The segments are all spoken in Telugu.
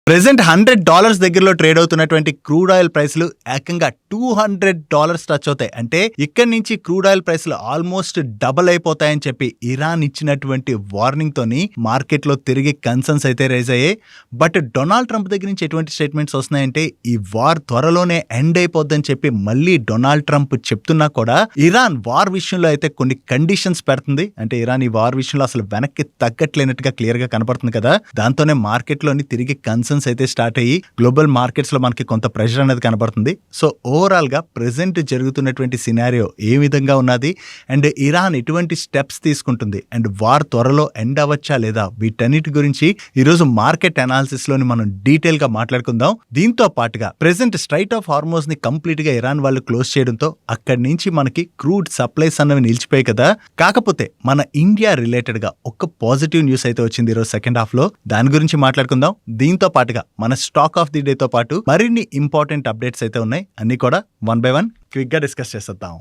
ప్రెసెంట్ $100 దగ్గరలో ట్రేడ్ అవుతున్నటువంటి క్రూడ్ ఆయిల్ ప్రైస్లు ఏకంగా $200 టచ్ అవుతాయి. అంటే ఇక్కడి నుంచి క్రూడ్ ఆయిల్ ప్రైస్లు ఆల్మోస్ట్ డబుల్ అయిపోతాయని చెప్పి ఇరాన్ ఇచ్చినటువంటి వార్నింగ్ తోని మార్కెట్ లో తిరిగి కన్సర్న్స్ అయితే రైజ్ అయ్యాయి. బట్ డొనాల్డ్ ట్రంప్ దగ్గర నుంచి ఎటువంటి స్టేట్మెంట్స్ వస్తున్నాయంటే ఈ వార్ త్వరలోనే ఎండ్ అయిపోద్దని చెప్పి మళ్ళీ డొనాల్డ్ ట్రంప్ చెప్తున్నా కూడా ఇరాన్ వార్ విషయంలో అయితే కొన్ని కండిషన్స్ పెడుతుంది. అంటే ఇరాన్ ఈ వార్ విషయంలో అసలు వెనక్కి తగ్గట్లేనట్టుగా క్లియర్ గా కనపడుతుంది కదా. దాంతోనే మార్కెట్ లోని తిరిగి కన్సర్న్స్ అయితే స్టార్ట్ అయ్యి గ్లోబల్ మార్కెట్స్ లో మనకి కొంత ప్రెషర్ అనేది కనబడుతుంది. సో ఓవరాల్ గా ప్రెసెంట్ జరుగుతున్నటువంటి సినారియో ఏ విధంగా ఉన్నది అండ్ ఇరాన్ ఎటువంటి స్టెప్స్ తీసుకుంటుంది అండ్ వార్ త్వరలో ఎండ్ అవ్వచ్చా లేదా, వీటన్నిటి గురించి ఈరోజు మార్కెట్ అనాలిసిస్ లోని మనం డీటెయిల్ గా మాట్లాడుకుందాం. దీంతో పాటుగా ప్రెసెంట్ స్ట్రైట్ ఆఫ్ హార్మోజ్ ని కంప్లీట్ గా ఇరాన్ వాళ్ళు క్లోజ్ చేయడంతో అక్కడి నుంచి మనకి క్రూడ్ సప్లైస్ అన్నవి నిలిచిపోయాయి కదా. కాకపోతే మన ఇండియా రిలేటెడ్ గా ఒక పాజిటివ్ న్యూస్ అయితే వచ్చింది ఈరోజు సెకండ్ హాఫ్ లో. దాని గురించి మాట్లాడుకుందాం. దీంతో పాటుగా మన స్టాక్ ఆఫ్ ది డే తో పాటు మరిన్ని ఇంపార్టెంట్ అప్డేట్స్ అయితే ఉన్నాయి. అన్ని కూడా వన్ బై వన్ క్విక్ గా డిస్కస్ చేసేద్దాం.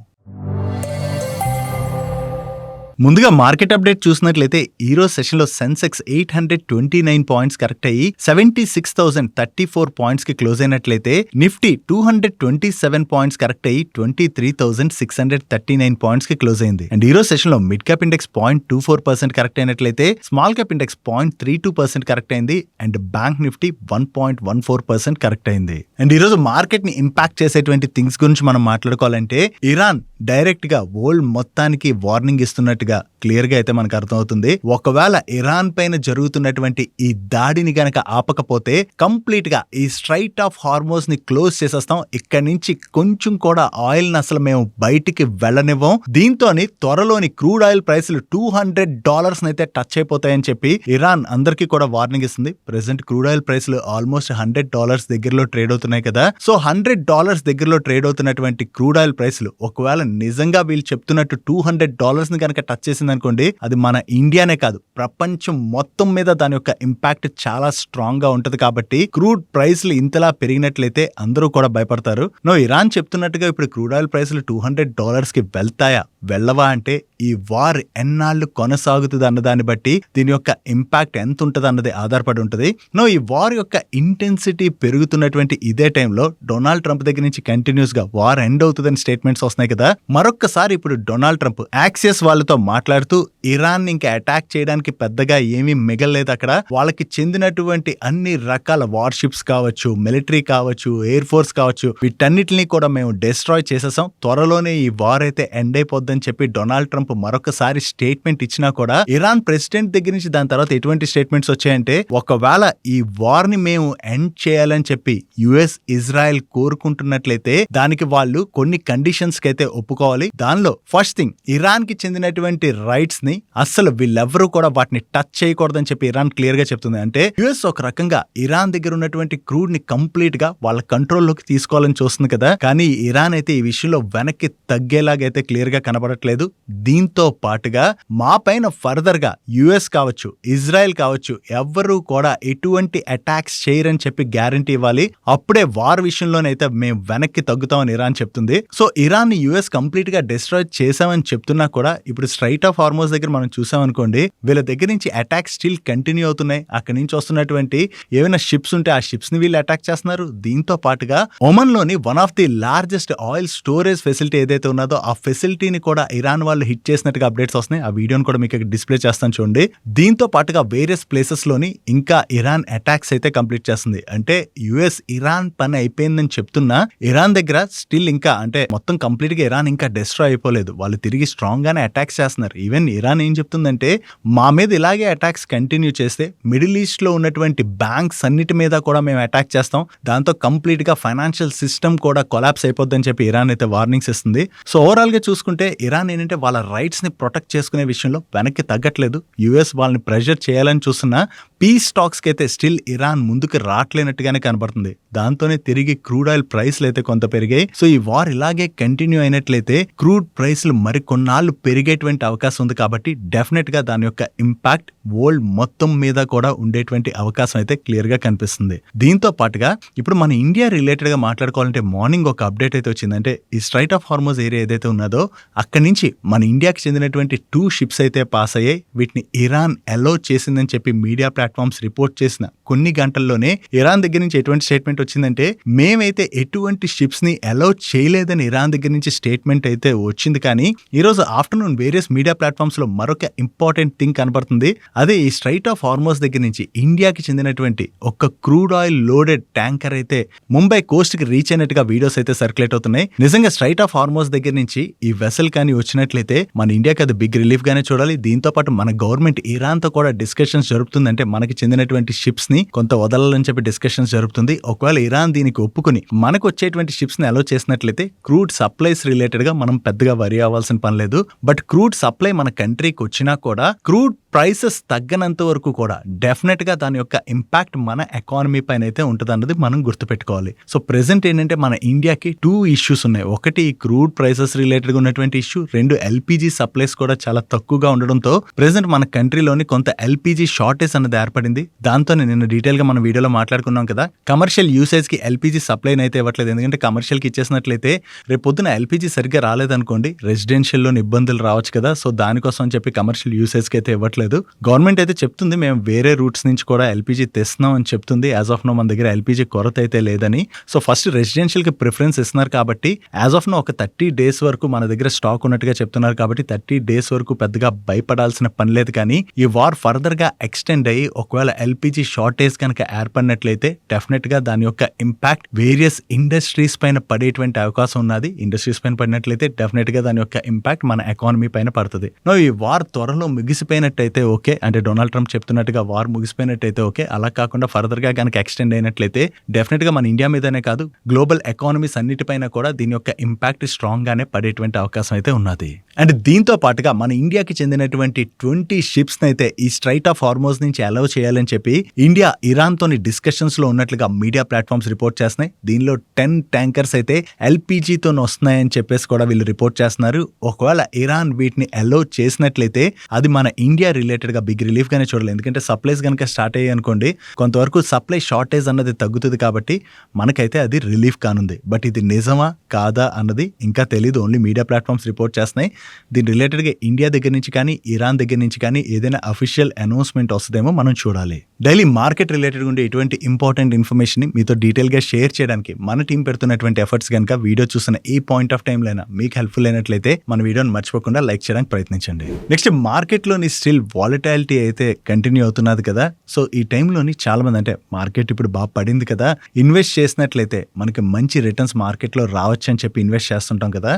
ముందుగా మార్కెట్ అప్డేట్ చూసినట్లయితే ఈ రోజు సెషన్ లో సెన్సెక్స్ 829 పాయింట్స్ కరెక్ట్ అయ్యి 76,034 పాయింట్స్ కి క్లోజ్ అయినట్లయితే నిఫ్టీ 227 పాయింట్స్ కరెక్ట్ అయ్యి 23,639 పాయింట్స్ కి క్లోజ్ అయింది. అండ్ ఈ రోజు సెషన్ లో మిడ్ క్యాప్ ఇండెక్స్ 0.24% కరెక్ట్ అయినట్లయితే స్మాల్ క్యాప్ ఇండెక్స్ 0.32% కరెక్ట్ అయింది. అండ్ బ్యాంక్ నిఫ్టీ 1.14% కరెక్ట్ అయింది. అండ్ ఈ రోజు మార్కెట్ ని ఇంపాక్ట్ చేసేటువంటి థింగ్స్ గురించి మనం మాట్లాడుకోవాలంటే ఇరాన్ డైరెక్ట్ గా వరల్డ్ మొత్తానికి వార్నింగ్ ఇస్తున్నట్టుగా క్లియర్ గా అయితే మనకు అర్థమవుతుంది. ఒకవేళ ఇరాన్ పైన జరుగుతున్నటువంటి ఈ దాడిని గనక ఆపకపోతే కంప్లీట్ గా ఈ స్ట్రైట్ ఆఫ్ హార్మోజ్ ని క్లోజ్ చేసేస్తాం. ఇక్కడి నుంచి కొంచెం కూడా ఆయిల్ ని అసలు మేము బయటికి వెళ్ళనివ్వం. దీంతో త్వరలోని క్రూడ్ ఆయిల్ ప్రైస్లు $200 అయితే టచ్ అయిపోతాయని చెప్పి ఇరాన్ అందరికీ కూడా వార్నింగ్ ఇస్తుంది. ప్రెసెంట్ క్రూడ్ ఆయిల్ ప్రైస్లు ఆల్మోస్ట్ $100 దగ్గరలో ట్రేడ్ అవుతున్నాయి కదా. సో $100 దగ్గరలో ట్రేడ్ అవుతున్నటువంటి క్రూడ్ ఆయిల్ ప్రైస్లు ఒకవేళ నిజంగా వీళ్ళు చెప్తున్నట్టు $200 ని కనుక టచ్ చేసింది అనుకోండి, అది మన ఇండియానే కాదు ప్రపంచం మొత్తం మీద దాని యొక్క ఇంపాక్ట్ చాలా స్ట్రాంగ్ గా ఉంటది. కాబట్టి క్రూడ్ ప్రైస్లు ఇంతలా పెరిగినట్లయితే అందరూ కూడా భయపడతారు. ఇరాన్ చెప్తున్నట్టుగా ఇప్పుడు క్రూడ్ ఆయిల్ ప్రైస్లు $200 కి వెళ్తాయా వెళ్ళవా అంటే ఈ వార్ ఎన్నాళ్ళు కొనసాగుతుంది అన్న దాన్ని బట్టి దీని యొక్క ఇంపాక్ట్ ఎంత ఉంటుంది అన్నది ఆధారపడి ఉంటుంది. ఈ వార్ యొక్క ఇంటెన్సిటీ పెరుగుతున్నటువంటి ఇదే టైంలో డొనాల్డ్ ట్రంప్ దగ్గర నుంచి కంటిన్యూస్ గా వార్ ఎండ్ అవుతుందని స్టేట్మెంట్స్ వస్తున్నాయి కదా. మరొక్కసారి ఇప్పుడు డొనాల్డ్ ట్రంప్ యాక్సిస్ వాళ్ళతో మాట్లాడుతూ ఇరాన్ ఇంకా అటాక్ చేయడానికి పెద్దగా ఏమీ మిగలలేదు. అక్కడ వాళ్ళకి చెందినటువంటి అన్ని రకాల వార్షిప్స్ కావచ్చు, మిలిటరీ కావచ్చు, ఎయిర్ ఫోర్స్ కావచ్చు, వీటన్నిటిని కూడా మేము డిస్ట్రాయ్ చేసేసాం. త్వరలోనే ఈ వార్ అయితే ఎండ్ అయిపోద్దని చెప్పి డొనాల్డ్ ట్రంప్ మరొకసారి స్టేట్మెంట్ ఇచ్చినా కూడా ఇరాన్ ప్రెసిడెంట్ దగ్గర నుంచి దాని తర్వాత ఎటువంటి స్టేట్మెంట్స్ వచ్చాయంటే ఒకవేళ ఈ వార్ ని మేము ఎండ్ చేయాలని చెప్పి యుఎస్ ఇజ్రాయెల్ కోరుకుంటున్నట్లయితే దానికి వాళ్ళు కొన్ని కండిషన్స్ కి అయితే ఒప్పుకోవాలి. దానిలో ఫస్ట్ థింగ్ ఇరాన్ కి చెందినటువంటి రైట్స్ ని అస్సలు వీళ్ళెవరూ కూడా వాటిని టచ్ చేయకూడదని చెప్పి ఇరాన్ క్లియర్ గా చెప్తుంది. అంటే యుఎస్ ఒక రకంగా ఇరాన్ దగ్గర ఉన్నటువంటి క్రూడ్ ని కంప్లీట్ గా వాళ్ళ కంట్రోల్లోకి తీసుకోవాలని చూస్తుంది కదా. కానీ ఇరాన్ అయితే ఈ విషయంలో వెనక్కి తగ్గేలాగైతే క్లియర్ గా కనబడట్లేదు. దీంతో పాటుగా మా పైన ఫర్దర్ గా యుఎస్ కావచ్చు, ఇజ్రాయెల్ కావచ్చు, ఎవ్వరూ కూడా ఎటువంటి అటాక్స్ చేయరని చెప్పి గ్యారంటీ ఇవ్వాలి. అప్పుడే వార్ విషయంలోనైతే మేము వెనక్కి తగ్గుతామని ఇరాన్ చెప్తుంది. సో ఇరాన్ ని యుఎస్ కంప్లీట్ గా డిస్ట్రాయ్ చేసామని చెప్తున్నా కూడా ఇప్పుడు స్ట్రైట్ ఆఫ్ హార్మోజ్ దగ్గర మనం చూసామనుకోండి, వీళ్ళ దగ్గర నుంచి అటాక్ స్టిల్ కంటిన్యూ అవుతున్నాయి. అక్కడి నుంచి వస్తున్నటువంటి ఏమైనా షిప్స్ ఉంటే ఆ షిప్స్ ని వీళ్ళు అటాక్ చేస్తున్నారు. దీంతో పాటుగా ఒమన్ లోని one of the largest oil storage facility ఏదైతే ఉన్నదో ఆ ఫెసిలిటీని కూడా ఇరాన్ వాళ్ళు హిట్ చేసినట్టుగా అప్డేట్స్ వస్తున్నాయి. ఆ వీడియోని కూడా మీకు డిస్ప్లే చేస్తాను చూడండి. దీంతో పాటుగా వేరియస్ ప్లేసెస్ లోని ఇంకా ఇరాన్ అటాక్స్ అయితే కంప్లీట్ చేస్తుంది. అంటే యుఎస్ ఇరాన్ పని అయిపోయిందని చెప్తున్నా ఇరాన్ దగ్గర స్టిల్ ఇంకా అంటే మొత్తం కంప్లీట్ గా ఇరాన్ ఇంకా డిస్ట్రాయ్ అయిపోలేదు. వాళ్ళు తిరిగి స్ట్రాంగ్ గానే అటాక్స్ చేస్తున్నారు. ఈవెన్ ఇరాన్ ఏం చెప్తుందంటే మా మీద ఇలాగే అటాక్స్ కంటిన్యూ చేస్తే మిడిల్ ఈస్ట్ లో ఉన్నటువంటి బ్యాంక్స్ అన్నిటి మీద కూడా మేము అటాక్ చేస్తాం. దాంతో కంప్లీట్ గా ఫైనాన్షియల్ సిస్టమ్ కూడా కొలాప్స్ అయిపోద్దని చెప్పి ఇరాన్ అయితే వార్నింగ్స్ ఇస్తుంది. సో ఓవరాల్ గా చూసుకుంటే ఇరాన్ ఏంటంటే వాళ్ళ రైట్స్ ని ప్రొటెక్ట్ చేసుకునే విషయంలో వెనక్కి తగ్గట్లేదు. యుఎస్ వాళ్ళని ప్రెషర్ చేయాలని చూస్తున్నా పీస్ స్టాక్స్ కి అయితే స్టిల్ ఇరాన్ ముందుకు రావట్లేనట్టుగానే కనబడుతుంది. దాంతోనే తిరిగి క్రూడ్ ఆయిల్ ప్రైస్లు అయితే కొంత పెరిగాయి. సో ఈ వార్ ఇలాగే కంటిన్యూ అయినట్లయితే క్రూడ్ ప్రైస్లు మరి కొన్నాళ్ళు పెరిగేటువంటి అవకాశం ఉంది. కాబట్టి డెఫినెట్ గా దాని యొక్క ఇంపాక్ట్ వరల్డ్ మొత్తం మీద కూడా ఉండేటువంటి అవకాశం అయితే క్లియర్ గా కనిపిస్తుంది. దీంతో పాటుగా ఇప్పుడు మన ఇండియా రిలేటెడ్ గా మాట్లాడుకోవాలంటే మార్నింగ్ ఒక అప్డేట్ అయితే వచ్చిందంటే ఈ స్ట్రైట్ ఆఫ్ హార్మోజ్ ఏరియా ఏదైతే ఉన్నదో అక్కడి నుంచి మన ఇండియా ఇండియాకి చెందినటువంటి 2 షిప్స్ అయితే పాస్ అయ్యాయి. వీటిని ఇరాన్ అలౌ చేసిందని చెప్పి మీడియా ప్లాట్ఫామ్స్ రిపోర్ట్ చేసిన కొన్ని గంటల్లోనే ఇరాన్ దగ్గర నుంచి ఎటువంటి స్టేట్మెంట్ వచ్చిందంటే, మేమైతే ఎటువంటి షిప్స్ ని అలౌ చేయలేదని ఇరాన్ దగ్గర నుంచి స్టేట్మెంట్ అయితే వచ్చింది. కానీ ఈ రోజు ఆఫ్టర్నూన్ వేరియస్ మీడియా ప్లాట్ఫామ్స్ లో మరొక ఇంపార్టెంట్ థింగ్ కనబడుతుంది. అదే ఈ స్ట్రైట్ ఆఫ్ హార్మోస్ దగ్గర నుంచి ఇండియాకి చెందినటువంటి ఒక క్రూడ్ ఆయిల్ లోడెడ్ ట్యాంకర్ అయితే ముంబై కోస్ట్ కి రీచ్ అయినట్టుగా వీడియోస్ అయితే సర్క్యులేట్ అవుతున్నాయి. నిజంగా స్ట్రైట్ ఆఫ్ హార్మోస్ దగ్గర నుంచి ఈ వెసల్ కానీ వచ్చినట్లయితే మన ఇండియాకి అది బిగ్ రిలీఫ్ గానే చూడాలి. దీంతో పాటు మన గవర్నమెంట్ ఇరాన్ తో కూడా డిస్కషన్స్ జరుపుతుందంటే మనకి చెందినటువంటి షిప్స్ ని కొంత వదలాలని చెప్పి డిస్కషన్స్ జరుగుతుంది. ఒకవేళ ఇరాన్ దీనికి ఒప్పుకుని మనకు వచ్చేటువంటి షిప్స్ ని అలో చేసినట్లయితే క్రూడ్ సప్లైస్ రిలేటెడ్ గా మనం పెద్దగా వరి అవ్వాల్సిన పని లేదు. బట్ క్రూడ్ సప్లై మన కంట్రీకి వచ్చినా కూడా క్రూడ్ ప్రైసెస్ తగ్గనంత వరకు కూడా డెఫినెట్ గా దాని యొక్క ఇంపాక్ట్ మన ఎకానమీ పైన అయితే ఉంటుంది అన్నది మనం గుర్తుపెట్టుకోవాలి. సో ప్రెసెంట్ ఏంటంటే మన ఇండియాకి 2 ఇష్యూస్ ఉన్నాయి. ఒకటి క్రూడ్ ప్రైసెస్ రిలేటెడ్ గా ఉన్నటువంటి ఇష్యూ, 2 ఎల్పిజి సప్లైస్ కూడా చాలా తక్కువగా ఉండడంతో ప్రెసెంట్ మన కంట్రీలోని కొంత ఎల్పిజి షార్టేజ్ అనేది ఏర్పడింది. దాంతో నిన్న డీటెయిల్ గా మన వీడియోలో మాట్లాడుకున్నాం కదా, కమర్షియల్ యూసేజ్ కి ఎల్పిజి సప్లైని అయితే ఇవ్వట్లేదు. ఎందుకంటే కమర్షియల్ కి ఇచ్చేసినట్లయితే రేపు పొద్దున ఎల్పిజి సరిగ్గా రాలేదనుకోండి, రెసిడెన్షియల్ లోని ఇబ్బందులు రావచ్చు కదా. సో దానికోసం అని చెప్పి కమర్షియల్ యూసేజ్ కి అయితే ఇవ్వట్లేదు. గవర్నమెంట్ అయితే చెప్తుంది మేము వేరే రూట్స్ నుంచి కూడా ఎల్పిజి తెస్తున్నాం అని చెప్తుంది. యాజ్ ఆఫ్ నో మన దగ్గర ఎల్పిజి కొరత అయితే లేదని. సో ఫస్ట్ రెసిడెన్షియల్ కి ప్రిఫరెన్స్ ఇస్తున్నారు కాబట్టి యాజ్ ఆఫ్ నో ఒక 30 days వరకు మన దగ్గర స్టాక్ ఉన్నట్టుగా చెప్తున్నారు కాబట్టి 30 days వరకు పెద్దగా భయపడాల్సిన పని లేదు. కానీ ఈ వార్ ఫర్దర్ గా ఎక్స్టెండ్ అయ్యి ఒకవేళ ఎల్పిజి షార్టేజ్ కనుక ఏర్పడినట్లయితే డెఫినెట్ గా దాని యొక్క ఇంపాక్ట్ వేరియస్ ఇండస్ట్రీస్ పైన పడేటువంటి అవకాశం ఉన్నది. ఇండస్ట్రీస్ పైన పడినట్లయితే డెఫినెట్ గా దాని యొక్క ఇంపాక్ట్ మన ఎకానమీ పైన పడుతుంది. ఈ వార్ త్వరలో ముగిసిపోయినట్టయితే ఓకే, అంటే డొనాల్డ్ ట్రంప్ చెప్తున్నట్టుగా వార్ ముగిసిపోయినట్టయితే ఓకే. అలా కాకుండా ఫర్దర్ గా కనుక ఎక్స్టెండ్ అయినట్లయితే డెఫినెట్ గా మన ఇండియా మీదనే కాదు గ్లోబల్ ఎకానమీస్ అన్నిటిపైన కూడా దీని యొక్క ఇంపాక్ట్ స్ట్రాంగ్ గానే పడేటువంటి అవకాశం అయితే ఉన్నది. అండ్ దీంతో పాటుగా మన ఇండియాకి చెందినటువంటి 20 షిప్స్ అయితే ఈ స్ట్రైట్ ఆఫ్ హార్మోస్ నుంచి అలౌ చేయాలని చెప్పి ఇండియా ఇరాన్ తోని డిస్కషన్స్ లో ఉన్నట్లుగా మీడియా ప్లాట్ఫామ్స్ రిపోర్ట్ చేస్తున్నాయి. దీనిలో 10 ట్యాంకర్స్ అయితే ఎల్పిజితో వస్తున్నాయని చెప్పేసి కూడా వీళ్ళు రిపోర్ట్ చేస్తున్నారు. ఒకవేళ ఇరాన్ వీటిని అలౌ చేసినట్లయితే అది మన ఇండియా రిలేటెడ్ గా బిగ్ రిలీఫ్ గానే చూడాలి. ఎందుకంటే సప్లైస్ కనుక స్టార్ట్ అయ్యాయి అనుకోండి, కొంతవరకు సప్లై షార్టేజ్ అన్నది తగ్గుతుంది కాబట్టి మనకైతే అది రిలీఫ్ కానుంది. బట్ ఇది నిజమా కాదా అన్నది ఇంకా తెలియదు. ఓన్లీ మీడియా ప్లాట్ఫామ్స్ రిపోర్ట్ చేస్తున్నాయి. దీని రిలేటెడ్ గా ఇండియా దగ్గర నుంచి కానీ ఇరాన్ దగ్గర నుంచి కానీ ఏదైనా అఫీషియల్ అనౌన్స్మెంట్ వస్తుందేమో మనం చూడాలి. డైలీ మార్కెట్ రిలేటెడ్ ఉండే ఇటువంటి ఇంపార్టెంట్ ఇన్ఫర్మేషన్ ని మీతో డీటెయిల్ గా షేర్ చేయడానికి మన టీం పెడుతున్నటువంటి ఎఫర్ట్స్ కనుక వీడియో చూసిన ఈ పాయింట్ ఆఫ్ టైం లైనా మీకు హెల్ప్ఫుల్ అయినట్లయితే మన వీడియోని మర్చిపోకుండా లైక్ చేయడానికి ప్రయత్నించండి. నెక్స్ట్ మార్కెట్ లోని స్టిల్ వాలటాలిటీ అయితే కంటిన్యూ అవుతున్నది కదా. సో ఈ టైంలోని చాలా మంది అంటే మార్కెట్ ఇప్పుడు బాగా పడింది కదా, ఇన్వెస్ట్ చేసినట్లయితే మనకి మంచి రిటర్న్స్ మార్కెట్ లో రావచ్చు అని చెప్పి ఇన్వెస్ట్ చేస్తుంటాం కదా.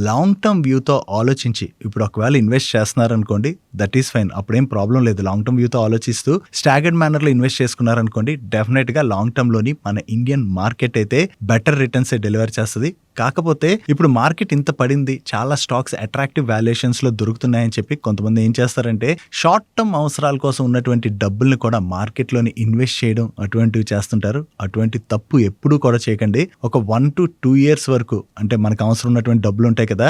లాంగ్ టర్మ్ వ్యూతో ఆలోచించి ఇప్పుడు ఒకవేళ ఇన్వెస్ట్ చేస్తున్నారు అనుకోండి, దట్ ఈస్ ఫైన్, అప్పుడేం ప్రాబ్లం లేదు. లాంగ్ టర్మ్ వ్యూతో ఆలోచిస్తూ స్టాగర్డ్ మేనర్ లో ఇన్వెస్ట్ చేసుకున్నారనుకోండి, డెఫినెట్ గా లాంగ్ టర్మ్ లోని మన ఇండియన్ మార్కెట్ అయితే బెటర్ రిటర్న్స్ డెలివర్ చేస్తుంది. కాకపోతే ఇప్పుడు మార్కెట్ ఇంత పడింది, చాలా స్టాక్స్ అట్రాక్టివ్ వాల్యుయేషన్స్ లో దొరుకుతున్నాయని చెప్పి కొంతమంది ఏం చేస్తారంటే షార్ట్ టర్మ్ అవసరాల కోసం ఉన్నటువంటి డబ్బుల్ని కూడా మార్కెట్ లోని ఇన్వెస్ట్ చేయడం అటువంటివి చేస్తుంటారు. అటువంటి తప్పు ఎప్పుడూ కూడా చేయకండి. ఒక 1 to 2 years వరకు అంటే మనకు అవసరం ఉన్నటువంటి డబ్బులు ఉంటాయి కదా,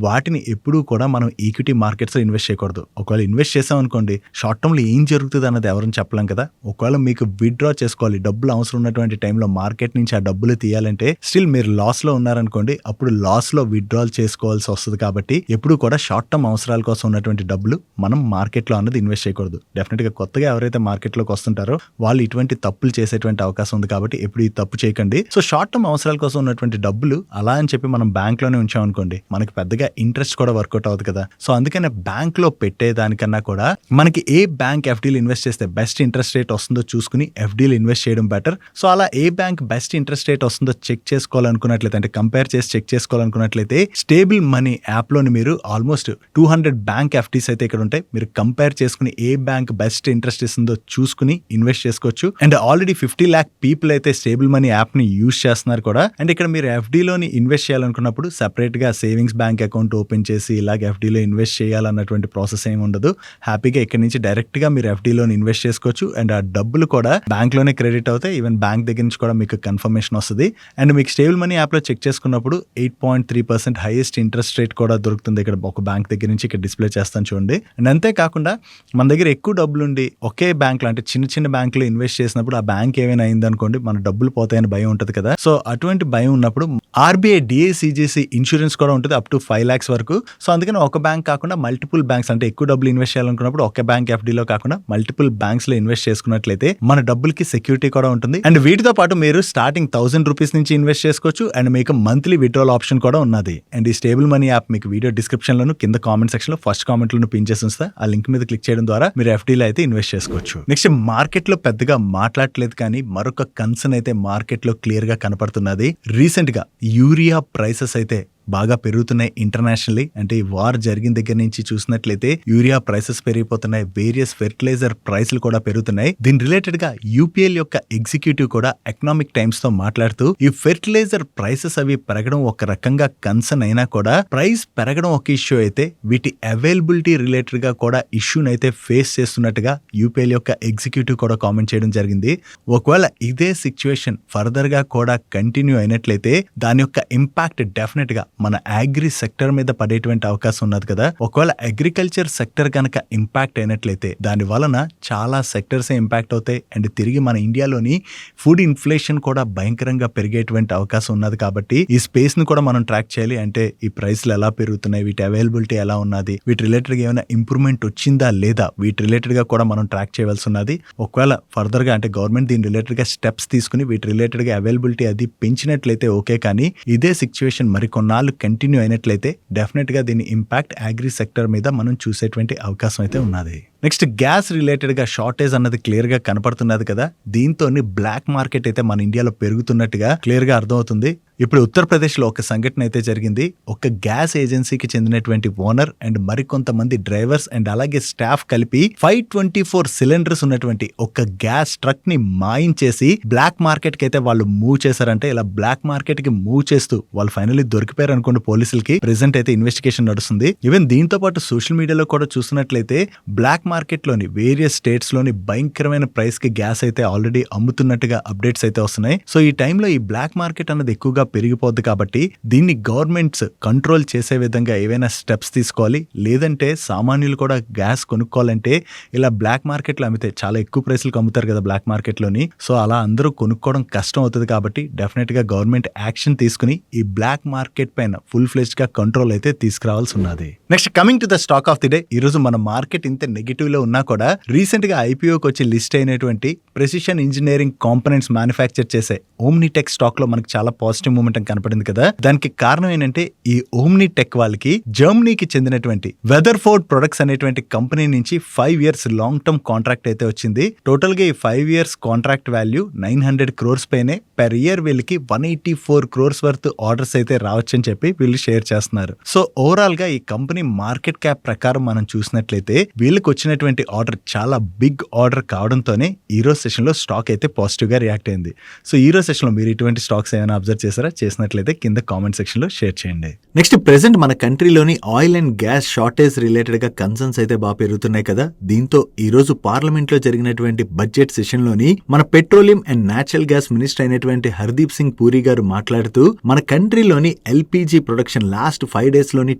వాటిని ఎప్పుడూ కూడా మనం ఈక్విటీ మార్కెట్స్ లో ఇన్వెస్ట్ చేయకూడదు. ఒకవేళ ఇన్వెస్ట్ చేసాం అనుకోండి, షార్ట్ టర్మ్ లో ఏం జరుగుతుంది అన్నది ఎవరైనా చెప్పలేం కదా. ఒకవేళ మీకు విత్డ్రా చేసుకోవాలి, డబ్బులు అవసరం ఉన్నటువంటి టైంలో మార్కెట్ నుంచి ఆ డబ్బులు తీయాలంటే స్టిల్ మీరు లాస్ లో ఉన్నారనుకోండి, అప్పుడు లాస్ లో విత్డ్రాల్ చేసుకోవాల్సి వస్తుంది. కాబట్టి ఎప్పుడు కూడా షార్ట్ టర్మ్ అవసరాల కోసం ఉన్నటువంటి డబ్బులు మనం మార్కెట్ లో అన్నది ఇన్వెస్ట్ చేయకూడదు. డెఫినెట్ గా కొత్తగా ఎవరైతే మార్కెట్ లోకి వస్తుంటారో వాళ్ళు ఇటువంటి తప్పులు చేసేటువంటి అవకాశం ఉంది. కాబట్టి ఎప్పుడు ఈ తప్పు చేయకండి. సో షార్ట్ టర్మ్ అవసరాల కోసం ఉన్నటువంటి డబ్బులు అలా అని చెప్పి మనం బ్యాంక్ లోనే ఉంచాం అనుకోండి, మనకి పెద్దగా ఇంట్రెస్ట్ కూడా వర్కౌట్ అవుతుంది కదా. సో అందుకనే బ్యాంక్ లో పెట్టేదానికన్నా కూడా మనకి ఏ బ్యాంక్ ఎఫ్డీలు ఇన్వెస్ట్ చేస్తే బెస్ట్ ఇంట్రెస్ట్ రేట్ వస్తుందో చూసుకుని ఎఫ్డీలు ఇన్వెస్ట్ చేయడం బెటర్. సో అలా ఏ బ్యాంక్ బెస్ట్ ఇంట్రెస్ట్ రేట్ వస్తుందో చెక్ చేసుకోవాలనుకున్నట్లయితే, అంటే కంపేర్ చేసి చెక్ చేసుకోవాలనుకున్నట్లయితే స్టేబుల్ మనీ యాప్ లోని మీరు ఆల్మోస్ట్ 200 బ్యాంక్ ఎఫ్డీస్ అయితే ఇక్కడ ఉంటాయి. మీరు కంపేర్ చేసుకుని ఏ బ్యాంక్ బెస్ట్ ఇంట్రెస్ట్ ఇస్తుందో చూసుకుని ఇన్వెస్ట్ చేసుకోవచ్చు. అండ్ ఆల్రెడీ 50 lakh పీపుల్ అయితే స్టేబుల్ మనీ యాప్ ని యూజ్ చేస్తున్నారు కూడా. అండ్ ఇక్కడ మీరు ఎఫ్డీలోని ఇన్వెస్ట్ చేయాలనుకున్నప్పుడు సెపరేట్ గా సేవింగ్స్ బ్యాంక్ అకౌంట్ ఓపెన్ చేసి ఇలాగ ఎఫ్డీలో ఇన్వెస్ట్ చేయాలన్నటువంటి ప్రాసెస్ ఏమి ఉండదు. హ్యాపీగా ఇక్కడ నుంచి డైరెక్ట్ గా మీరు ఎఫ్డీలోని ఇన్వెస్ట్ చేసుకోవచ్చు. అండ్ ఆ డబ్బులు కూడా బ్యాంక్ లోనే క్రెడిట్ అవుతాయి. ఈవెన్ బ్యాంక్ దగ్గర నుంచి కూడా మీకు కన్ఫర్మేషన్ వస్తుంది. అండ్ మీకు స్టేబుల్ మనీ యాప్ లో చెక్ చేసుకున్నప్పుడు 8.3% హైయెస్ట్ ఇంట్రెస్ట్ రేట్ కూడా దొరుకుతుంది. ఇక్కడ ఒక బ్యాంక్ దగ్గర నుంచి ఇక్కడ డిస్ప్లే చేస్తాను చూడండి. అండ్ అంతేకాకుండా మన దగ్గర ఎక్కువ డబ్బులు ఉండి ఒకే బ్యాంక్ లో అంటే చిన్న చిన్న బ్యాంకులో ఇన్వెస్ట్ చేసినప్పుడు ఆ బ్యాంక్ ఏమైనా అయిందనుకోండి మన డబ్బులు పోతాయని భయం ఉంటుంది కదా. సో అటువంటి భయం ఉన్నప్పుడు ఆర్బీఐ డిఐసిజిసి ఇన్సూరెన్స్ కూడా ఉంటుంది అప్ టు 5 lakhs వరకు. సో అందుకని ఒక బ్యాంక్ కాకుండా మల్టిపుల్ బ్యాంక్స్ అంటే ఎక్కువ డబ్బులు ఇన్వెస్ట్ చేయాలనుకున్నప్పుడు ఒక బ్యాంక్ ఎఫ్డీలో కాకుండా మల్టిపుల్ బ్యాంక్స్ లో ఇన్వెస్ట్ చేసుకున్నట్లయితే మన డబ్బులకి సెక్యూరిటీ కూడా ఉంటుంది. అండ్ వీటితో పాటు మీరు స్టార్టింగ్ 1000 రూపీస్ నుంచి ఇన్వెస్ట్ చేసుకోవచ్చు. అండ్ మీకు మంత్లీ విత్డ్రాల్ ఆప్షన్ కూడా ఉన్నది. అండ్ ఈ స్టేబుల్ మనీ యాప్ మీకు వీడియో డిస్క్రిప్షన్ లోను కింద కామెంట్ సెక్షన్ లో ఫస్ట్ కామెంట్ లో పిన్ చేసి ఉంచుతా. ఆ లింక్ మీద క్లిక్ చేయడం ద్వారా మీరు ఎఫ్డీలో అయితే ఇన్వెస్ట్ చేసుకోవచ్చు. నెక్స్ట్ మార్కెట్ లో పెద్దగా మాట్లాడలేదు కానీ మరొక కన్సర్న్ అయితే మార్కెట్ లో క్లియర్ గా కనపడుతున్నది. రీసెంట్ గా యూరియా ప్రైసెస్ అయితే బాగా పెరుగుతున్నాయి ఇంటర్నేషనల్లీ. అంటే ఈ వార్ జరిగిన దగ్గర నుంచి చూసినట్లయితే యూరియా ప్రైసెస్ పెరిగిపోతున్నాయి, వేరియస్ ఫెర్టిలైజర్ ప్రైస్లు కూడా పెరుగుతున్నాయి. దీని రిలేటెడ్ గా యూపీఎల్ యొక్క ఎగ్జిక్యూటివ్ కూడా ఎకనామిక్ టైమ్స్ తో మాట్లాడుతూ ఈ ఫెర్టిలైజర్ ప్రైసెస్ అవి పెరగడం ఒక రకంగా కన్సర్న్ అయినా కూడా ప్రైస్ పెరగడం ఒక ఇష్యూ అయితే వీటి అవైలబిలిటీ రిలేటెడ్ గా కూడా ఇష్యూని అయితే ఫేస్ చేస్తున్నట్టుగా యూపీఎల్ యొక్క ఎగ్జిక్యూటివ్ కూడా కామెంట్ చేయడం జరిగింది. ఒకవేళ ఇదే సిచ్యువేషన్ ఫర్దర్ గా కూడా కంటిన్యూ అయినట్లయితే దాని యొక్క ఇంపాక్ట్ డెఫినెట్ గా మన అగ్రి సెక్టర్ మీద పడేటువంటి అవకాశం ఉన్నది కదా. ఒకవేళ అగ్రికల్చర్ సెక్టర్ కనుక ఇంపాక్ట్ అయినట్లయితే దాని వలన చాలా సెక్టర్స్ ఇంపాక్ట్ అవుతాయి. అండ్ తిరిగి మన ఇండియాలోని ఫుడ్ ఇన్ఫ్లేషన్ కూడా భయంకరంగా పెరిగేటువంటి అవకాశం ఉన్నది. కాబట్టి ఈ స్పేస్ ను కూడా మనం ట్రాక్ చేయాలి. అంటే ఈ ప్రైస్లు ఎలా పెరుగుతున్నాయి, వీటి అవైలబిలిటీ ఎలా ఉన్నది, వీటి రిలేటెడ్ గా ఏమైనా ఇంప్రూవ్మెంట్ వచ్చిందా లేదా, వీటి రిలేటెడ్ గా కూడా మనం ట్రాక్ చేయవలసి ఉన్నది. ఒకవేళ ఫర్దర్ గా అంటే గవర్నమెంట్ దీని రిలేటెడ్ గా స్టెప్స్ తీసుకుని వీటి రిలేటెడ్ గా అవైలబిలిటీ అది పెంచినట్లయితే ఓకే. కానీ ఇదే సిచ్యువేషన్ మరికొన్నాళ్ళు కంటిన్యూ అయినట్లయితే డెఫినెట్ గా దీని ఇంపాక్ట్ అగ్రి సెక్టర్ మీద మనం చూసేటువంటి అవకాశం అయితే ఉన్నది. నెక్స్ట్ గ్యాస్ రిలేటెడ్ గా షార్టేజ్ అన్నది క్లియర్ గా కనపడుతున్నది కదా. దీంతో బ్లాక్ మార్కెట్ అయితే మన ఇండియాలో పెరుగుతున్నట్టుగా క్లియర్ గా అర్థమవుతుంది. ఇప్పుడు ఉత్తరప్రదేశ్ లో ఒక సంఘటన అయితే జరిగింది. ఒక గ్యాస్ ఏజెన్సీకి చెందినటువంటి ఓనర్ అండ్ మరికొంతమంది డ్రైవర్స్ అండ్ అలాగే స్టాఫ్ కలిపి 524 సిలిండర్స్ ఉన్నటువంటి ఒక గ్యాస్ ట్రక్ ని మాయించేసి బ్లాక్ మార్కెట్ కి అయితే వాళ్ళు మూవ్ చేశారంటే ఇలా బ్లాక్ మార్కెట్ కి మూవ్ చేస్తూ వాళ్ళు ఫైనల్లీ దొరికిపోయారు అనుకోండి పోలీసులకి. ప్రెసెంట్ అయితే ఇన్వెస్టిగేషన్ నడుస్తుంది. ఈవెన్ దీంతో పాటు సోషల్ మీడియాలో కూడా చూస్తున్నట్లయితే బ్లాక్ మార్కెట్ లోని వేరియస్ స్టేట్స్ లోని భయంకరమైన ప్రైస్ కి గ్యాస్ అయితే ఆల్రెడీ అమ్ముతున్నట్టుగా అప్డేట్స్ అయితే వస్తున్నాయి. సో ఈ టైంలో ఈ బ్లాక్ మార్కెట్ అన్నది ఎక్కువగా పెరిగిపోద్ది కాబట్టి దీన్ని గవర్నమెంట్స్ కంట్రోల్ చేసే విధంగా ఏవైనా స్టెప్స్ తీసుకోవాలి. లేదంటే సామాన్యులు కూడా గ్యాస్ కొనుక్కోవాలంటే ఇలా బ్లాక్ మార్కెట్ లో అమ్మితే చాలా ఎక్కువ ప్రైస్లకు అమ్ముతారు కదా బ్లాక్ మార్కెట్ లోని. సో అలా అందరూ కొనుక్కోవడం కష్టం అవుతుంది. కాబట్టి డెఫినెట్ గా గవర్నమెంట్ యాక్షన్ తీసుకుని ఈ బ్లాక్ మార్కెట్ పైన ఫుల్ ఫ్లెజ్డ్ గా కంట్రోల్ అయితే తీసుకురావాల్సి ఉన్నది. Next coming to the stock of the day. ఈ రోజు మన మార్కెట్ ఇంత నెగిటివ్ లో ఉన్నా కూడా రీసెంట్ గా ఐపీఓకి వచ్చి లిస్ట్ అయినటువంటి ప్రెసిషన్ ఇంజనీరింగ్ కాంపోనెంట్స్ మ్యానుఫ్యాక్చర్ చేసే ఓమ్నిటెక్ స్టాక్ లో మనకి చాలా పాజిటివ్ మూమెంట్ కనపడింది కదా. దానికి కారణం ఏంటంటే ఈ ఓమ్నిటెక్ వాళ్ళకి జర్మనీకి చెందినటువంటి వెదర్ఫోర్డ్ ప్రొడక్ట్స్ అనేటువంటి కంపెనీ నుంచి 5 years లాంగ్ టర్మ్ కాంట్రాక్ట్ అయితే వచ్చింది. టోటల్ గా ఈ 5 years కాంట్రాక్ట్ వాల్యూ 900 crores పైనే. పెర్ ఇయర్ వీళ్ళకి 184 crores వర్త్ ఆర్డర్స్ అయితే రావచ్చని చెప్పి వీళ్ళు షేర్ చేస్తున్నారు. సో ఓవరాల్ గా ఈ కంపెనీ మార్కెట్ క్యాప్ ప్రకారం మనం చూసినట్లయితే వీళ్ళకి వచ్చినటువంటి ఆర్డర్ చాలా బిగ్ ఆర్డర్ కావడంతోనే ఈ రోజు సెషన్ లో స్టాక్ అయితే పాజిటివ్ గా రియాక్ట్ అయింది. సో ఈ రోజు సెషన్ లో మీరు ఇటువంటి స్టాక్స్ ఏమైనా అబ్జర్వ్ చేశారా? చేసినట్లయితే కింద కామెంట్ సెక్షన్ లో షేర్ చేయండి. నెక్స్ట్ ప్రెసెంట్ మన కంట్రీలోని oil and gas shortage related గా కన్సర్న్స్ అయితే బాగా పెరుగుతున్నాయి కదా. దీంతో ఈ రోజు పార్లమెంట్ లో జరిగినటువంటి బడ్జెట్ సెషన్ లోని మన petroleum and natural gas minister అయినటువంటి హర్దీప్ సింగ్ పూరి గారు మాట్లాడుతూ మన కంట్రీలోని ఎల్పీజీ ప్రొడక్షన్ లాస్ట్ 5 days లోని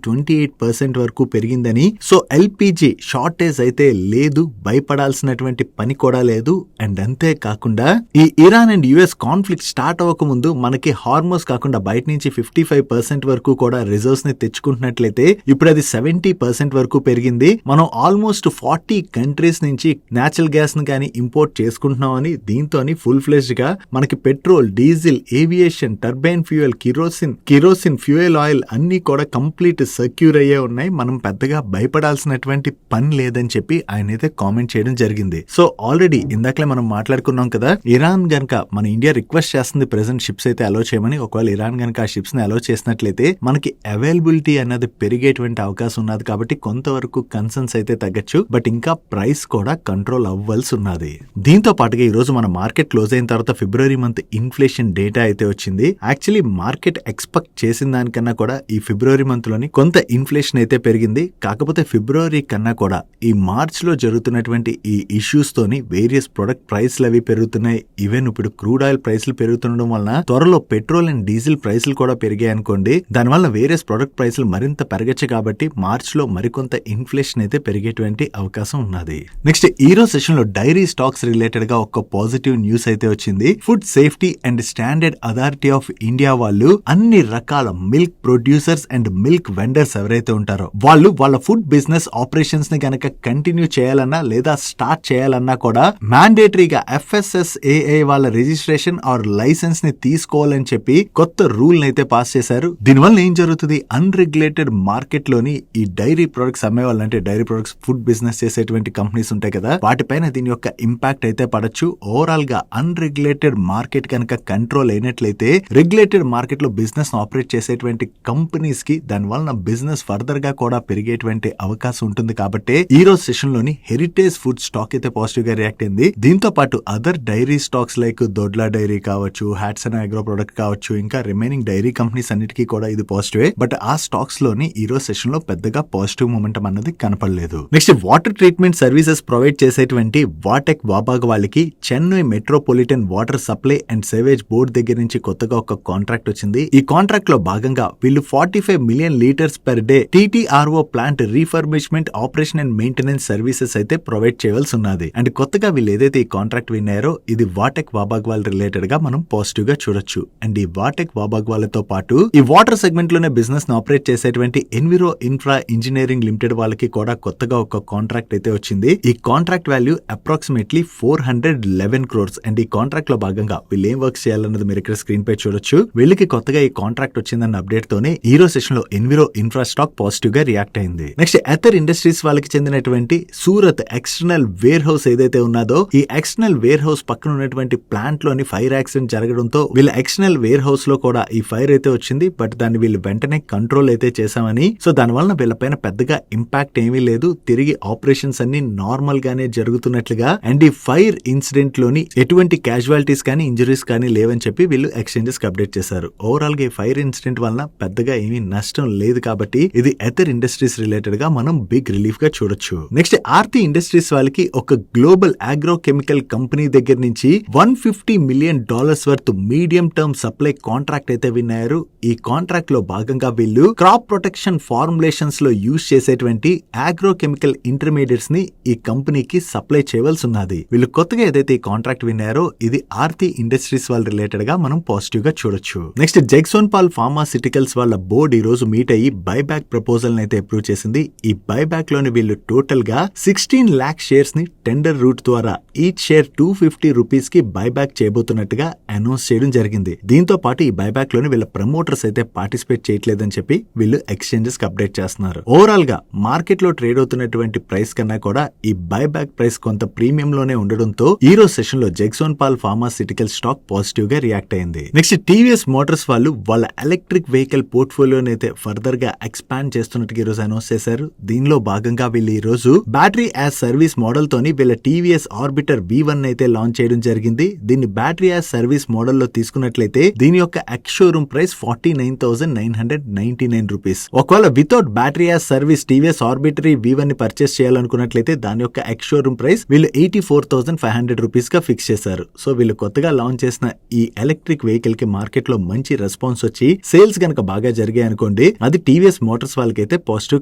28% వరకు పెరిగిందని, సో ఎల్పీజీ షార్టేజ్ అయితే లేదు, భయపడాల్సినటువంటి పని కూడా లేదు. అండ్ అంతే కాకుండా ఈ Iran and US conflict start అవ్వక ముందు మనకి హార్మోస్ కాకుండా బయట నుంచి 55% వరకు కూడా రిజర్వ్స్ ని తెచ్చుకుంటున్నట్లయితే ఇప్పుడు అది 70% వరకు పెరిగింది. మనం ఆల్మోస్ట్ 40 కంట్రీస్ నుంచి నేచురల్ గ్యాస్ ని కానీ ఇంపోర్ట్ చేసుకుంటున్నామని, దీంతో ఫుల్ ఫ్లెజ్డ్ గా మనకి petrol, diesel, aviation, turbine fuel, kerosene fuel oil అన్ని కూడా కంప్లీట్ సెక్యూర్ అయ్యే ఉన్నాయి. మనం పెద్దగా భయపడాల్సినటువంటి పని లేదని చెప్పి ఆయన అయితే కామెంట్ చేయడం జరిగింది. సో ఆల్రెడీ ఇందాకలే మనం మాట్లాడుకున్నాం కదా, ఇరాన్ గనక మన ఇండియా రిక్వెస్ట్ చేస్తుంది ప్రెసెంట్ షిప్స్ అయితే అలో చేయమని. ఒకవేళ ఇరాన్ గనక ఆ షిప్స్ ని అలో చేసినట్లయితే మనకి అవైలబిలిటీ అనేది పెరిగేటువంటి అవకాశం ఉన్నది. కాబట్టి కొంతవరకు కన్సర్న్స్ అయితే తగ్గచ్చు. బట్ ఇంకా ప్రైస్ కూడా కంట్రోల్ అవ్వాల్సి ఉన్నది. దీంతో పాటుగా ఈ రోజు మన మార్కెట్ క్లోజ్ అయిన తర్వాత ఫిబ్రవరి మంత్ ఇన్ఫ్లేషన్ డేటా అయితే వచ్చింది. యాక్చువల్లీ మార్కెట్ ఎక్స్పెక్ట్ చేసిన దానికన్నా కూడా ఈ ఫిబ్రవరి మంత్ లోని కొంత ఇన్ఫ్లేషన్ అయితే పెరిగింది. కాకపోతే ఫిబ్రవరి కన్నా కూడా ఈ మార్చ్ లో జరుగుతున్నటువంటి ఈ ఇష్యూస్ తోని వేరియస్ ప్రొడక్ట్ ప్రైస్లు అవి పెరుగుతున్నాయి. ఈవెన్ ఇప్పుడు క్రూడ్ ఆయిల్ ప్రైస్లు పెరుగుతుండడం వలన త్వరలో పెట్రోల్ అండ్ డీజిల్ ప్రైస్లు కూడా పెరిగాయి అనుకోండి. దానివల్ల వేరియస్ ప్రొడక్ట్ ప్రైస్లు మరింత పెరగచ్చు కాబట్టి మార్చ్ లో మరికొంత ఇన్ఫ్లేషన్ అయితే పెరిగేటువంటి అవకాశం ఉన్నది. నెక్స్ట్ ఈ రోజు సెషన్ లో డైరీ స్టాక్స్ రిలేటెడ్ గా ఒక పాజిటివ్ న్యూస్ అయితే వచ్చింది. Food safety and standard authority of India వాళ్ళు అన్ని రకాల milk producers and milk vendors ఎవరైతే ఉంటారో వాళ్ళు వాళ్ళ ఫుడ్ బిజినెస్ ఆపరేషన్స్ ని గనక కంటిన్యూ చేయాలన్నా లేదా స్టార్ట్ చేయాలన్నా కూడా మ్యాండేటరీగా FSSAI వాళ్ళ రిజిస్ట్రేషన్ ఆర్ లైసెన్స్ ని తీసుకోవాలని చెప్పి కొత్త రూల్ అయితే పాస్ చేశారు. దీనివల్ల ఏం జరుగుతుంది, అన్రెగ్యులేటెడ్ మార్కెట్ లోని ఈ డైరీ ప్రొడక్ట్స్ అమ్మే వాళ్ళంటే డైరీ ప్రొడక్ట్స్ ఫుడ్ బిజినెస్ చేసేటువంటి కంపెనీస్ ఉంటాయి కదా, వాటిపైన దీని యొక్క ఇంపాక్ట్ అయితే పడచ్చు. ఓవరాల్ గా అన్రెగ్యులేటెడ్ మార్కెట్ కనుక కంట్రోల్ అయినట్లయితే రెగ్యులేటెడ్ మార్కెట్ లో బిజినెస్ ఆపరేట్ చేసేటువంటి కంపెనీస్ కి దాని వలన బిజినెస్ ఫర్దర్ గా కూడా పెరిగేటువంటి అవకాశం ఉంటుంది. కాబట్టి ఈ రోజు సెషన్ లోని హెరిటేజ్ ఫుడ్ స్టాక్ అయితే పాజిటివ్ గా రియాక్ట్ అయింది. దీంతో పాటు other dairy stocks like Dodla dairy కావచ్చు, హ్యాట్సన్ అగ్రో ప్రొడక్ట్ కావచ్చు, ఇంకా రిమైనింగ్ డైరీ కంపెనీస్ అన్నిటికీ కూడా ఇది పాజిటివే. బట్ ఆ స్టాక్స్ లోని ఈ రోజు సెషన్ లో పెద్దగా పాజిటివ్ మూమెంటం అన్నది కనపడలేదు. Next water treatment services provide చేసేటువంటి వాటెక్ వాబాగ్ వాళ్ళకి Chennai metropolitan water supply and savage board దగ్గర నుంచి కొత్తగా ఒక కాంట్రాక్ట్ వచ్చింది. ఈ కాంట్రాక్ట్ లో భాగంగా వీళ్ళు 45 million litres per day TTRO plant refurbishment operation and maintenance services అయితే ప్రొవైడ్ చేయవలసి ఉన్నది. అండ్ కొత్తగా వీళ్ళు ఏదైతే ఈ కాంట్రాక్ట్ విన్నారో ఇది వాటెక్ వాబాగ్ వాళ్ళ రిలేటెడ్ గా మనం పాజిటివ్ గా చూడొచ్చు. అండ్ ఈ వాటెక్ వాబాగ్ వాళ్ళతో పాటు ఈ వాటర్ సెగ్మెంట్ లోనే బిజినెస్ ను ఆపరేట్ చేసేటువంటి ఎన్విరో ఇన్ఫ్రా ఇంజనీరింగ్ లిమిటెడ్ వాళ్ళకి కూడా కొత్తగా ఒక కాంట్రాక్ట్ అయితే వచ్చింది. ఈ contract value approximately 411 crores. And ఈ కాంట్రాక్ట్ లో భాగంగా వీళ్ళు ఏం వర్క్ చేయాలన్నది మీరు ఇక్కడ స్క్రీన్ పై చూడొచ్చు. వీళ్ళకి కొత్తగా ఈ కాంట్రాక్ట్ వచ్చిందన్న అప్డేట్ తోనే ఈ రోజు సెషన్ లో ఎన్విరో ఇన్ఫ్రా స్టాక్ పాజిటివ్ గా రియాక్ట్ అయింది. నెక్స్ట్ ఎథర్ ఇండస్ట్రీస్ వాళ్ళకి చెందినటువంటి సూరత్ ఎక్స్టర్నల్ వేర్ హౌస్ ఏదైతే ఉన్నదో ఈ ఎక్స్టర్నల్ వేర్ హౌస్ పక్కన ఉన్నటువంటి ప్లాంట్ లోని ఫైర్ యాక్సిడెంట్ జరగడంతో వీళ్ళ ఎక్స్టర్నల్ వేర్ హౌస్ లో కూడా ఈ ఫైర్ అయితే వచ్చింది. బట్ దాన్ని వీళ్ళు వెంటనే కంట్రోల్ అయితే చేశామని, సో దాని వలన వీళ్ళపైన పెద్దగా ఇంపాక్ట్ ఏమీ లేదు, తిరిగి ఆపరేషన్స్ అన్ని నార్మల్ గానే జరుగుతున్నట్లుగా. అండ్ ఈ ఫైర్ ఇన్సిడెంట్ లోని ఎటువంటి క్యాజువాలిటీస్ కానీ ఇంజరీస్ కానీ లేవని చెప్పి వీళ్ళు ఎక్స్చేంజెస్ కి అప్డేట్ చేశారు. ఓవరాల్ గా ఈ ఫైర్ ఇన్సిడెంట్ వలన పెద్దగా ఏమీ నష్టం లేదు కాబట్టి ఇది ఎథర్ ఇండస్ట్రీస్ రిలేటెడ్ గా మనం బిగ్ రిలీఫ్ గా చూడొచ్చు. నెక్స్ట్ ఆర్తి ఇండస్ట్రీస్ వాళ్ళకి ఒక గ్లోబల్ అగ్రో కెమికల్ కంపెనీ దగ్గర నుంచి $150 million worth medium term supply contract అయితే విన్నారు. ఈ కాంట్రాక్ట్ లో భాగంగా వీళ్ళు క్రాప్ ప్రొటెక్షన్ ఫార్ములేషన్స్ లో యూజ్ చేసేటువంటి అగ్రో కెమికల్ ఇంటర్మీడియట్స్ ని ఈ కంపెనీకి సప్లై చేయవలసి ఉన్నది. వీళ్ళు కొత్తగా ఏదైతే ఈ కాంట్రాక్ట్ విన్నారో ఇది ఆర్తి ఇండస్ట్రీస్ వాళ్ళ రిలేటెడ్ గా మనం పాజిటివ్ గా చూడొచ్చు. నెక్స్ట్ జెగ్సోన్పాల్ ఫార్మాసిటికల్స్ వాళ్ళ బోర్డు ఈ రోజు మీట్ అయ్యి బైబ్యాక్ ప్రపోజల్ అయితే అప్రూవ్ చేసింది. ఈ బైబ్యాక్ లోని వీళ్ళు టోటల్ గా 16 lakh షేర్స్ ని టెండర్ రూట్ ద్వారా ఈచ్ షేర్ ₹250 కి బైబ్యాక్ చేయబోతున్నట్టుగా అనౌన్స్ చేయడం జరిగింది. దీంతో పాటు ఈ బైబ్యాక్ లోని వీళ్ళ ప్రమోటర్స్ అయితే పార్టిసిపేట్ చేయట్లేదని చెప్పి వీళ్ళు ఎక్స్చేంజెస్ కి అప్డేట్ చేస్తున్నారు. ఓవరాల్ గా మార్కెట్ లో ట్రేడ్ అవుతున్నటువంటి ప్రైస్ కన్నా కూడా ఈ బైబ్యాక్ ప్రైస్ కొంత ప్రీమియం లోనే ఉండడంతో ఈ రోజు సెషన్ లో జెగ్సోన్పాల్ ఫార్మాసిటికల్ స్టాక్ పాజిటివ్ గా రియాక్ట్ అయింది. నెక్స్ట్ టీవీఎస్ మోటార్స్ వాళ్ళు వాళ్ళ ఎలక్ట్రిక్ వెహికల్ పోర్ట్ఫోలియోని అయితే ఫర్దర్ గా ఎక్స్పాండ్ చేస్తున్నట్టుగా ఈ రోజు అనౌన్స్ చేశారు. దీనిలో భాగంగా వీళ్ళు ఈ రోజు బ్యాటరీ యాజ్ సర్వీస్ మోడల్ తోని వీళ్ళ టీవీఎస్ ఆర్బిటర్ V1 అయితే లాంచ్ చేయడం జరిగింది. దీన్ని బ్యాటరీ యాజ్ సర్వీస్ మోడల్ లో తీసుకున్నట్లయితే దీని యొక్క ఎక్స్ షోరూమ్ ప్రైస్ ₹49,999. ఒకవేళ without battery as service TVS arbitrary V1 ని పర్చేస్ చేయాలనుకున్నట్లయితే దాని యొక్క ఎక్స్ షోరూమ్ ప్రైస్ వీళ్ళు ₹84,500 గా ఫిక్స్ చేశారు. సో వీళ్ళు కొత్తగా లాంచ్ చేసిన ఈ ఎలక్ట్రిక్ వెహికల్ కి మార్కెట్ లో మంచి రెస్పాన్స్ వచ్చి సేల్స్ గనక బాగా జరిగాయి అనుకోండి అది టీవీఎస్ మోటార్స్ వాళ్ళకైతే పాజిటివ్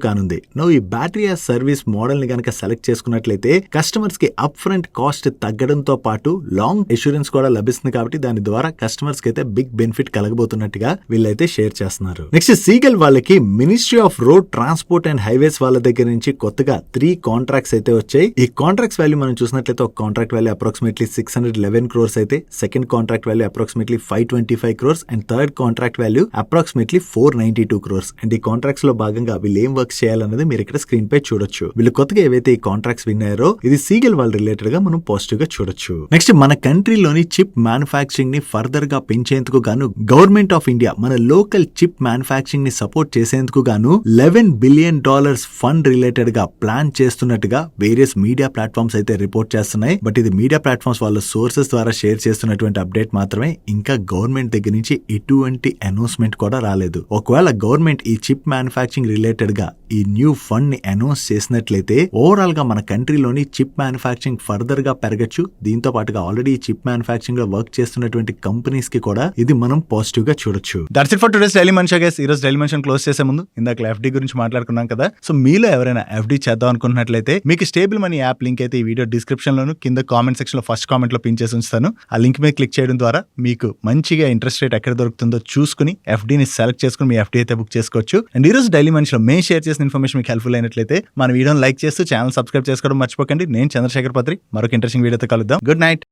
కానుంది. నో ఈ బ్యాటరీ యాజ్ సర్వీస్ మోడల్ ని గనక సెలెక్ట్ చేసుకున్నట్లయితే కస్టమర్స్ కి అప్ ఫ్రంట్ కాస్ట్ తగ్గడంతో పాటు లాంగ్ ఇన్సూరెన్స్ కూడా లభిస్తుంది కాబట్టి దాని ద్వారా కస్టమర్స్ కి అయితే బిగ్ బెనిఫిట్ కలగబోతున్నట్టుగా వీళ్ళైతే షేర్ చేస్తున్నారు. నెక్స్ట్ సీగల్ వాళ్ళకి ministry of road transport and highways వాళ్ళ దగ్గర నుంచి కొత్తగా 3 కాంట్రాక్ట్స్ అయితే వచ్చాయి. ఈ కాంట్రాక్ట్స్ వాల్యూ మనం చూసినట్లయితే ఒక కాంట్రాక్ట్ వాల్యూ అప్రాక్సిమేట్లీ 611 crores అయితే, second contract value approximately 525 crores and third contract value approximately 492 crores. And ఈ కాంట్రాక్ట్స్ లో భాగంగా వీళ్ళు ఏం వర్క్ చేయాలన్నది మీరు ఇక్కడ స్క్రీన్ పై చూడొచ్చు. వీళ్ళు కొత్తగా ఏవైతే ఈ కాంట్రాక్ట్స్ విన్నారో ఇది సీగల్ వాళ్ళ రిలేటెడ్ గా మనం పాజిటివ్ గా చూడొచ్చు. నెక్స్ట్ మన కంట్రీలోని చిప్ మ్యానుఫాక్చరింగ్ ని ఫర్దర్ గా పెంచేందుకు గాను గవర్నమెంట్ ఆఫ్ ఇండియా మన లోకల్ చిప్ మ్యానుఫాక్చరింగ్ ని సపోర్ట్ చేసేందుకు గాను $11 billion ఫండ్ రిలేటెడ్ గా ప్లాన్ చేస్తున్నట్టుగా వేరియస్ మీడియా ప్లాట్ఫామ్స్ అయితే రిపోర్ట్ చేస్తున్నాయి. బట్ ఇది మీడియా ప్లాట్ఫామ్స్ వాళ్ళ సోర్సెస్ ద్వారా షేర్ చేస్తున్నటువంటి అప్డేట్ మాత్రమే, ఇంకా గవర్నమెంట్ దగ్గర నుంచి ఎటువంటి అనౌన్స్మెంట్ కూడా రాలేదు. ఒకవేళ గవర్నమెంట్ ఈ చిప్ మ్యానుఫాక్చరింగ్ రిలేటెడ్ గా ఈ న్యూ ఫండ్ ని అనౌన్స్ చేసినట్లయితే ఓవరాల్ గా మన కంట్రీలోని చిప్ మ్యానుఫ్యాక్చరింగ్ ఫర్దర్ గా పెరగచ్చు. దీంతో పాటుగా ఆల్రెడీ చిప్ మ్యానుఫ్యాక్చరింగ్ లో వర్క్ చేస్తున్నటువంటి కంపెనీస్ కి కూడా ఇది మనం పాజిటివ్ గా చూడొచ్చు. That's it for today's daily Manisha guys. ఈ రోజు డైలీ మనిషా క్లోజ్ చేసే ముందు ఇందాక ఎఫ్డి గురించి మాట్లాడుకున్నాం కదా. సో మీలో ఎవరైనా ఎఫ్డి చేద్దాం అనుకుంటున్నట్లయితే మీకు స్టేబుల్ మనీ యాప్ లింక్ అయితే ఈ వీడియో డిస్క్రిప్షన్ లోను కింద కామెంట్ సెక్షన్ లో ఫస్ట్ కామెంట్ లో పిన్ చేసి ఉంచుతాను. ఆ లింక్ మీద క్లిక్ చేయడం ద్వారా మీకు మంచిగా ఇంట్రెస్ట్ రేట్ ఎక్కడ దొరుకుతుందో చూసుకుని ఎఫ్డీని సెలెక్ట్ చేసుకుని మీ ఎఫ్డీ అయితే బుక్ చేసుకోవచ్చు. అండ్ ఈ రోజు డైలీ మనిషిలో మేము షేర్ చేసిన ఇన్ఫర్మేషన్ మీకు హెల్ప్ఫుల్ అయినట్లయితే మన వీడియోని లైక్ చేస్తూ ఛానల్ సబ్స్క్రైబ్ చేసుకోవడం మర్చిపోకండి. నేను చంద్రశేఖర్ పత్రి మరొక ఇంట్రెస్టింగ్ వీడియోతో కలుద్దాం. Good night.